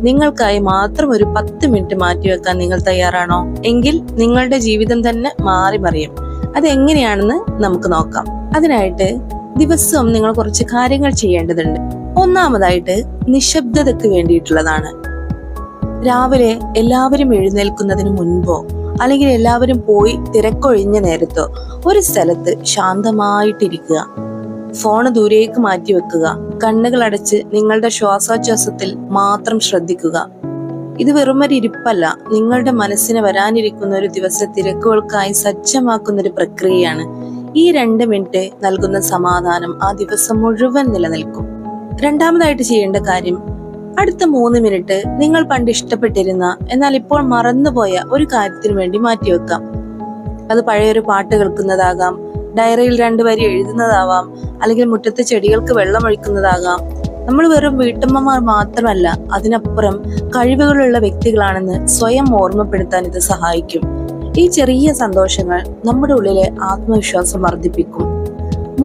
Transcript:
നിങ്ങൾക്കായി മാത്രം ഒരു 10 മിനിറ്റ് മാറ്റിവെക്കാൻ നിങ്ങൾ തയ്യാറാണോ? എങ്കിൽ നിങ്ങളുടെ ജീവിതം തന്നെ മാറി മറിയും. അതെങ്ങനെയാണെന്ന് നമുക്ക് നോക്കാം. അതിനായിട്ട് ദിവസവും നിങ്ങൾ കുറച്ച് കാര്യങ്ങൾ ചെയ്യേണ്ടതുണ്ട്. ഒന്നാമതായിട്ട് നിശബ്ദതയ്ക്ക് വേണ്ടിയിട്ടുള്ളതാണ്. രാവിലെ എല്ലാവരും എഴുന്നേൽക്കുന്നതിന് മുൻപോ അല്ലെങ്കിൽ എല്ലാവരും പോയി തിരക്കൊഴിഞ്ഞ നേരത്തോ ഒരു സ്ഥലത്ത് ശാന്തമായിട്ടിരിക്കുക. ഫോണ് ദൂരേക്ക് മാറ്റി വെക്കുക. കണ്ണുകൾ അടച്ച് നിങ്ങളുടെ ശ്വാസോച്ഛ്വാസത്തിൽ മാത്രം ശ്രദ്ധിക്കുക. ഇത് വെറുമൊരു ഇരിപ്പല്ല, നിങ്ങളുടെ മനസ്സിന് വരാനിരിക്കുന്ന ഒരു ദിവസ തിരക്കുകൾക്കായി സജ്ജമാക്കുന്ന ഒരു പ്രക്രിയയാണ്. ഈ 2 മിനിറ്റ് നൽകുന്ന സമാധാനം ആ ദിവസം മുഴുവൻ നിലനിൽക്കും. രണ്ടാമതായിട്ട് ചെയ്യേണ്ട കാര്യം, അടുത്ത 3 മിനിറ്റ് നിങ്ങൾ പണ്ട് ഇഷ്ടപ്പെട്ടിരുന്ന എന്നാൽ ഇപ്പോൾ മറന്നുപോയ ഒരു കാര്യത്തിന് വേണ്ടി മാറ്റിവെക്കാം. അത് പഴയൊരു പാട്ട് കേൾക്കുന്നതാകാം, ഡയറിയിൽ 2 വരി എഴുതുന്നതാവാം, അല്ലെങ്കിൽ മുറ്റത്തെ ചെടികൾക്ക് വെള്ളം ഒഴിക്കുന്നതാകാം. നമ്മൾ വെറും വീട്ടമ്മമാർ മാത്രമല്ല, അതിനപ്പുറം കഴിവുകളുള്ള വ്യക്തികളാണെന്ന് സ്വയം ഓർമ്മപ്പെടുത്താൻ ഇത് സഹായിക്കും. ഈ ചെറിയ സന്തോഷങ്ങൾ നമ്മുടെ ഉള്ളിലെ ആത്മവിശ്വാസം വർദ്ധിപ്പിക്കും.